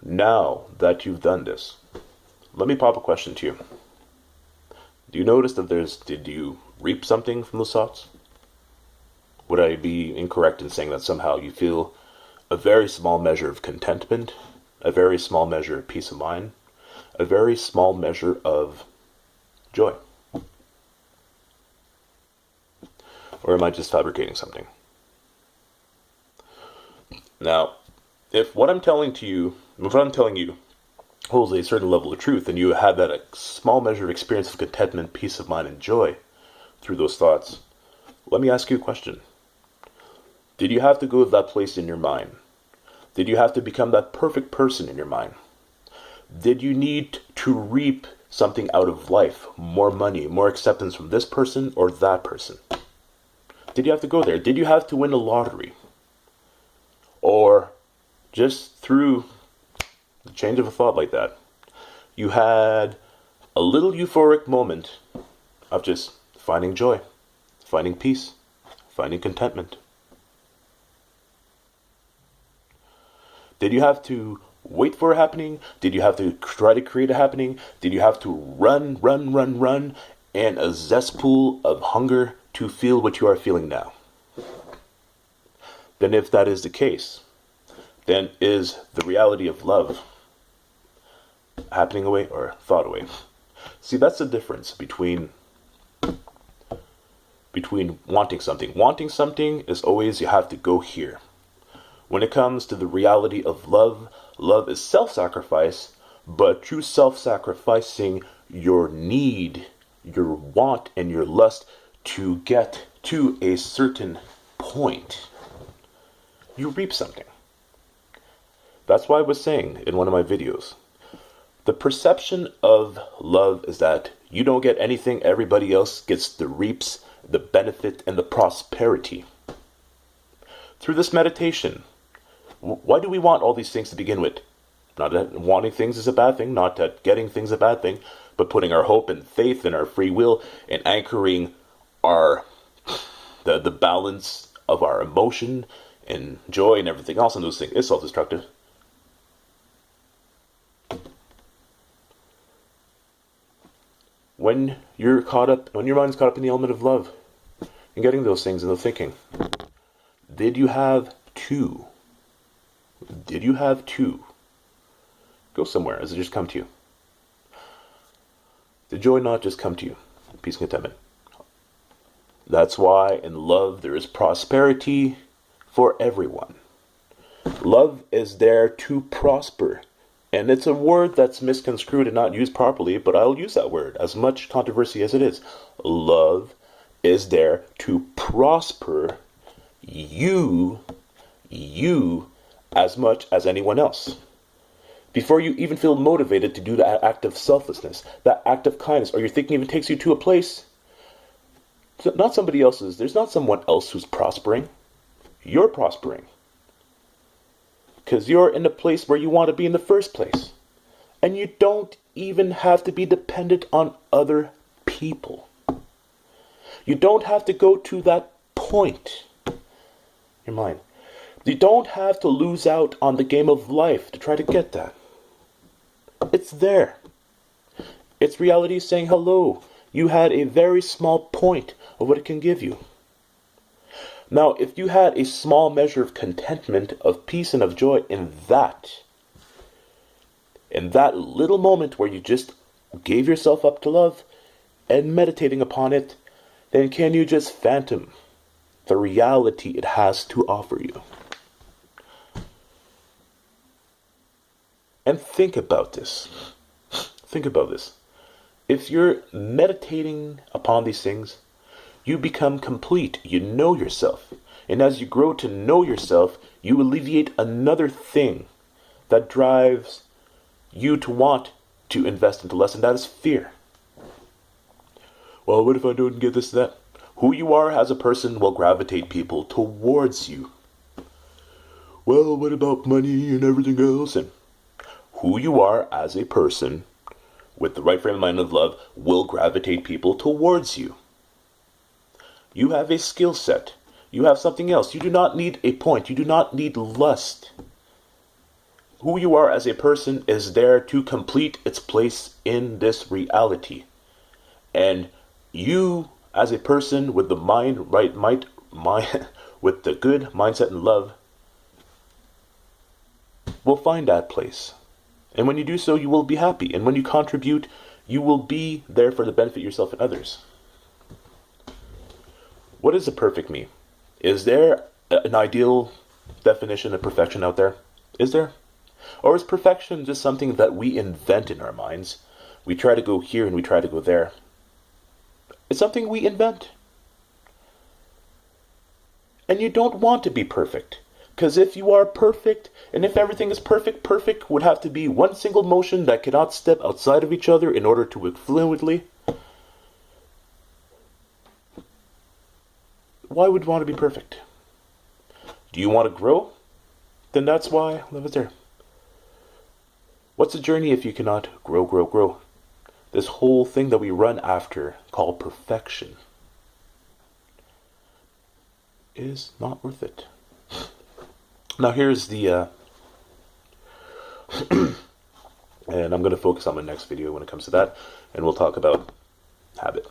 Now that you've done this, let me pop a question to you. Do you notice that did you reap something from those thoughts? Would I be incorrect in saying that somehow you feel a very small measure of contentment, a very small measure of peace of mind, a very small measure of joy? Or am I just fabricating something? Now, if what I'm telling you holds a certain level of truth, and you had that a small measure of experience of contentment, peace of mind, and joy through those thoughts, let me ask you a question. Did you have to go to that place in your mind? Did you have to become that perfect person in your mind? Did you need to reap something out of life? More money, more acceptance from this person or that person? Did you have to go there? Did you have to win a lottery? Or just through the change of a thought like that, you had a little euphoric moment of just finding joy, finding peace, finding contentment? Did you have to wait for a happening? Did you have to try to create a happening? Did you have to run, and a cesspool of hunger to feel what you are feeling now? Then if that is the case, then is the reality of love happening away or thought away? See, that's the difference between wanting something. Wanting something is always you have to go here. When it comes to the reality of love, love is self-sacrifice, but through self-sacrificing your need, your want, and your lust to get to a certain point, you reap something. That's why I was saying in one of my videos, the perception of love is that you don't get anything, everybody else gets the reaps, the benefit, and the prosperity. Through this meditation, why do we want all these things to begin with? Not that wanting things is a bad thing, not that getting things is a bad thing, but putting our hope and faith in our free will and anchoring the balance of our emotion and joy and everything else in those things is self-destructive. When your mind's caught up in the element of love and getting those things and the thinking, did you have to go somewhere? Does it just come to you? Did joy not just come to you? Peace and contentment. That's why in love there is prosperity for everyone. Love is there to prosper. And it's a word that's misconstrued and not used properly, but I'll use that word, as much controversy as it is. Love is there to prosper you as much as anyone else. Before you even feel motivated to do that act of selflessness, that act of kindness, or your thinking even takes you to a place, not somebody else's, there's not someone else who's prospering. You're prospering. Because you're in the place where you want to be in the first place. And you don't even have to be dependent on other people. You don't have to go to that point. Your mind. You don't have to lose out on the game of life to try to get that. It's there. It's reality saying hello. You had a very small point of what it can give you. Now, if you had a small measure of contentment, of peace, and of joy in that little moment where you just gave yourself up to love and meditating upon it, then can you just fathom the reality it has to offer you? And think about this. Think about this. If you're meditating upon these things, you become complete. You know yourself. And as you grow to know yourself, you alleviate another thing that drives you to want to invest into less, and that is fear. Well, what if I don't get this, that? Who you are as a person will gravitate people towards you. Well, what about money and everything else? And who you are as a person with the right frame of mind of love will gravitate people towards you. You have a skill set. You have something else. You do not need a point. You do not need lust. who you are as a person is there to complete its place in this reality. And you, as a person with the with the good mindset and love, will find that place. And when you do so, you will be happy. And when you contribute, you will be there for the benefit of yourself and others. What is a perfect me? Is there an ideal definition of perfection out there? Is there? Or is perfection just something that we invent in our minds? We try to go here and we try to go there. It's something we invent. And you don't want to be perfect. Because if you are perfect, and if everything is perfect, perfect would have to be one single motion that cannot step outside of each other in order to work fluidly. Why would you want to be perfect? Do you want to grow? Then that's why love is there. What's a journey if you cannot grow, grow, grow? This whole thing that we run after, called perfection, is not worth it. Now here's the, and I'm going to focus on my next video when it comes to that, and we'll talk about habit.